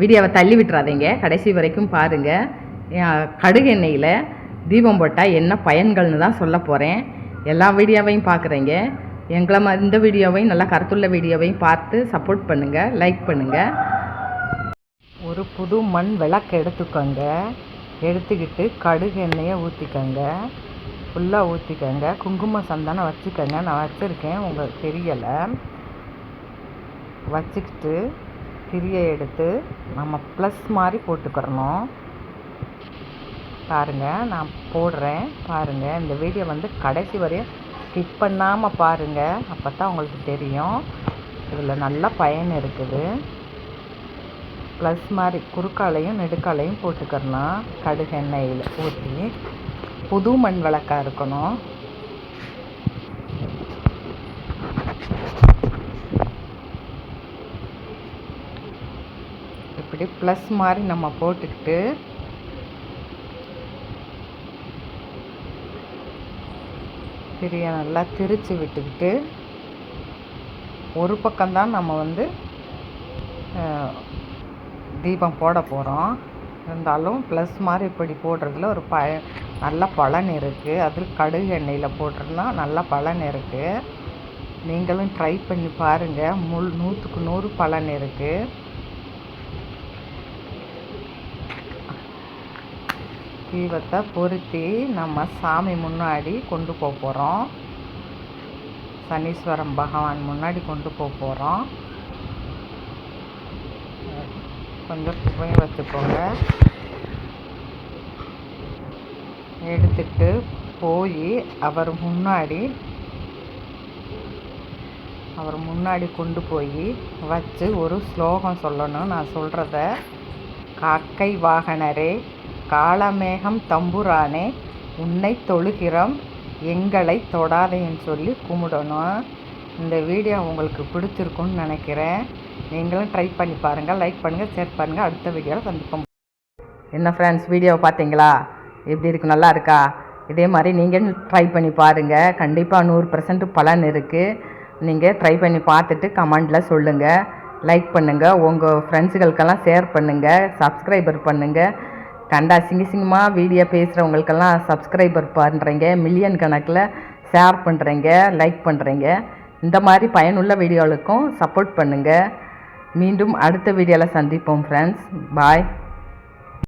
வீடியோவை தள்ளி விட்டுறாதீங்க, கடைசி வரைக்கும் பாருங்கள். கடுகு எண்ணெயில் தீபம் போட்டால் என்ன பயன்கள்னு தான் சொல்ல போகிறேன். எல்லா வீடியோவையும் பார்க்குறீங்க. எங்களை இந்த வீடியோவையும் நல்லா கருத்துள்ள வீடியோவையும் பார்த்து சப்போர்ட் பண்ணுங்கள், லைக் பண்ணுங்கள். ஒரு புது மண் விளக்கு எடுத்துக்கோங்க. எடுத்துக்கிட்டு கடுகு எண்ணெயை ஊற்றிக்கோங்க, ஃபுல்லாக ஊற்றிக்கோங்க. குங்கும சந்தனம் வச்சுக்கோங்க, நான் வச்சுருக்கேன், உங்களுக்கு தெரியலை. வச்சுக்கிட்டு திரியை எடுத்து நம்ம ப்ளஸ் மாதிரி போட்டுக்கிறணும். பாருங்கள், நான் போடுறேன் பாருங்கள். இந்த வீடியோ கடைசி வரையும் ஸ்கிப் பண்ணாமல் பாருங்கள், அப்போ தான் உங்களுக்கு தெரியும். இதில் நல்ல பயன் இருக்குது. ப்ளஸ் மாதிரி குறுக்காலையும் நெடுக்காலையும் போட்டுக்கிறணும். கடுகு எண்ணெயில் ஊற்றி புது மண் விளக்காக இருக்கணும். இப்படி ப்ளஸ் மாதிரி நம்ம போட்டுக்கிட்டு திரியை நல்லா திரிச்சு விட்டுக்கிட்டு, ஒரு பக்கம்தான் நம்ம தீபம் போட போகிறோம். இருந்தாலும் ப்ளஸ் மாதிரி இப்படி போடுறதுல ஒரு நல்ல பலன் இருக்குது. அதில் கடுகு எண்ணெயில் போடுறதுனா நல்ல பலன் இருக்குது. நீங்களும் ட்ரை பண்ணி பாருங்கள், 100க்கு 100 பலன் இருக்குது. தீபத்தை பொருத்தி நம்ம சாமி முன்னாடி கொண்டு போக போகிறோம். சனீஸ்வரன் பகவான் முன்னாடி கொண்டு போக போகிறோம். கொஞ்சம் புகையை வச்சுக்கோங்க. எடுத்துட்டு போய் அவர் முன்னாடி கொண்டு போய் வச்சு ஒரு ஸ்லோகம் சொல்லணும். நான் சொல்கிறத, காக்கை வாகனரே காளமேகம் தம்புரானே உன்னை தொழுகிறோம் எங்களை தொடாதேன்னு சொல்லி கும்பிடணும். இந்த வீடியோ உங்களுக்கு பிடிச்சிருக்குன்னு நினைக்கிறேன். நீங்களும் ட்ரை பண்ணி பாருங்கள், லைக் பண்ணுங்கள், ஷேர் பண்ணுங்கள். அடுத்த வீடியோவில் சந்திப்போம். என்ன ஃப்ரெண்ட்ஸ், வீடியோவை பார்த்தீங்களா? எப்படி இருக்குது, நல்லா இருக்கா? இதே மாதிரி நீங்கள் ட்ரை பண்ணி பாருங்கள். கண்டிப்பாக 100% பலன் இருக்குது. நீங்கள் ட்ரை பண்ணி பார்த்துட்டு கமெண்டில் சொல்லுங்கள், லைக் பண்ணுங்கள், உங்கள் ஃப்ரெண்ட்ஸுகளுக்கெல்லாம் ஷேர் பண்ணுங்கள், சப்ஸ்கிரைபர் பண்ணுங்கள். கண்டா சிங்கமாக வீடியோ பேசுகிறவங்களுக்கெல்லாம் சப்ஸ்கிரைபர் பண்ணுறீங்க, மில்லியன் கணக்கில் ஷேர் பண்ணுறீங்க, லைக் பண்ணுறீங்க. இந்த மாதிரி பயனுள்ள வீடியோவுக்கும் சப்போர்ட் பண்ணுங்கள். மீண்டும் அடுத்த வீடியோவில் சந்திப்போம் ஃப்ரெண்ட்ஸ். பாய்.